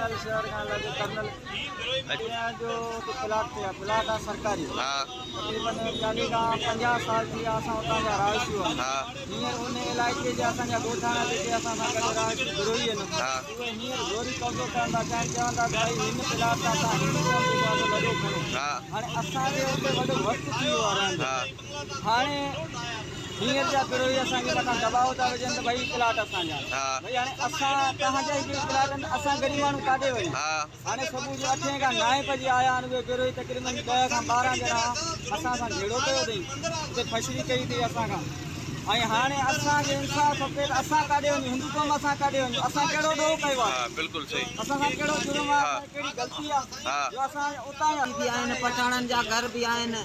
Colonel शहर का लगे कर्नल जो प्लाट थे प्लाट आ सरकारी तकरीबन 40-50 साल थी असां उतां जा रहायशी हुआ हींअर उन इलाइक़े जे असांजा ॻोठाणा जेके असां सां गॾु रहायशी विरोही आहिनि उहे हींअर ज़ोरी कब्ज़ो करण था चाहिनि चवंदा भई हिन प्लाट सां असां हिंदू जो लॾो खणो हाणे असांजे हुते वॾो वक़्तु थी वियो आहे रहंदे हाणे हींअर जा विरोही असांजे मथां दबाव था विझनि त भई प्लाट असांजा भई हाणे असां तव्हांजा ई प्लाट आहिनि असां ग़रीब माण्हू काॾे वञूं हाणे सुबुह जो 8 खां 9 बजे आया आहिनि उहे विरोही तक़रीबन 10 खां 12 ॼणा असां सां झेड़ो कयो अथई उते फशरी कई अथई असां खां ऐं हाणे असांखे इंसाफ़ खपे त असां काॾे वञूं हिंदू कौम असां काॾे वञूं असां कहिड़ो ॾोह कयो आहे बिल्कुलु सही असां सां कहिड़ो जुर्म आहे कहिड़ी ग़लती आहे जो असां उतां बि आहिनि पठाणनि जा घर बि आहिनि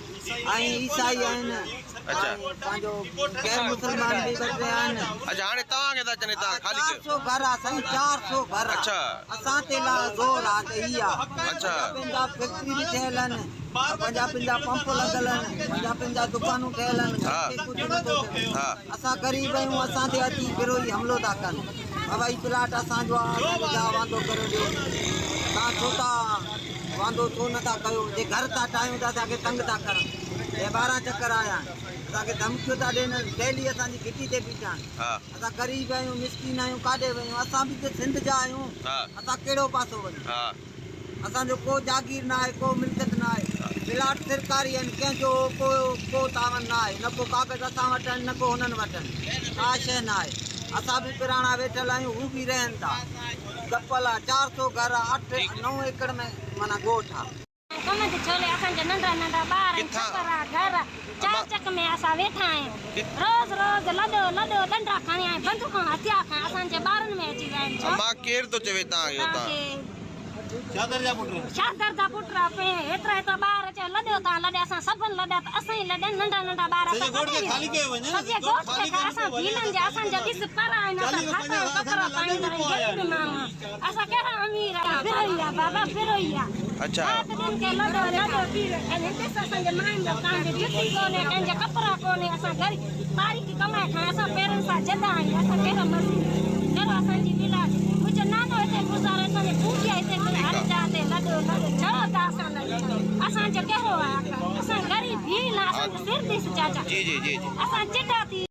ऐं ईसाई आहिनि पंहिंजो गैर मुस्लमान बि गॾु आहिनि। अच्छा हाणे तव्हांखे था चवनि तव्हां ख़ाली 400 घर आहे साईं 400 घर अच्छा असां ते ज़ोर आहे त ई आहे अच्छा पंहिंजा फैक्ट्री बि ठहियल आहिनि पंहिंजा पंप लॻल आहिनि पंहिंजा दुकानूं ठहियल आहिनि कुझु नथो थिए असां ग़रीब आहियूं असां ते अची विरोही हमलो था कनि भई प्लाट असांजो आहे वांदो करे ॾियो तव्हां छो था वांदो छो नथा कयो जे घर था ठाहियूं त असांखे तंग था करनि हे 12 चक्कर आया आहिनि असांखे धमकियूं था ॾियनि डेली असांजी घिटी ते बीठा आहिनि असां ग़रीब आहियूं मिसकिन आहियूं काॾे वञूं असां बि त सिंध जा आहियूं असां कहिड़ो पासो वञूं असांजो को जागीर न आहे को मिल्कियत न आहे प्लाट सरकारी आहिनि कंहिंजो को तावन न आहे न को कागज़ असां वटि आहिनि न को हुननि वटि आहिनि का शइ न आहे असां बि पुराणा वेठल आहियूं हू बि रहनि था गपल आहे 400 घर 8-9 एकड़ में माना ॻोठ आहे कम जे छोले असांजा नंढा नंढा ॿार छपरा घर 4 चक में असां वेठा आहियूं रोज़ रोज़ लॾो डंडा खणी ऐं बंदूकूं हथिया खां असांजे ॿारनि में अची विया आहिनि मां केरु थो चवे तव्हांखे शादर जा पुट पे हेतिरा ॿार चयो लॾो तव्हां लॾे असां सभु लॾा त असां ई लॾनि नंढा ॿार सॼे ॻोठ खे असां भीलनि जा असांजा ॾिस पर आहिनि असां खाता कपिड़ा पाईंदा आहियूं असां कहिड़ा अमीर आहियूं फिरोई आहे बाबा फिरोई आहे अच्छा के लॾो ऐं ॾिस असांजे माइनि जा तव्हांखे जुती कोन्हे कंहिंजा कपिड़ा कोन्हे असां तारीख़ कमाए खां असां पेरनि सां जदा आहियूं असां कहिड़ा मज़ूर कहिड़ो असांजी विलाज मुंहिंजो नानो हिते गुज़ारे असांजे पूजा हिते लॾो चओ था असां असांजो कहिड़ो आहे असां ग़रीब भील असांजो सिर ॾिस चाचा जी असां चिटा थी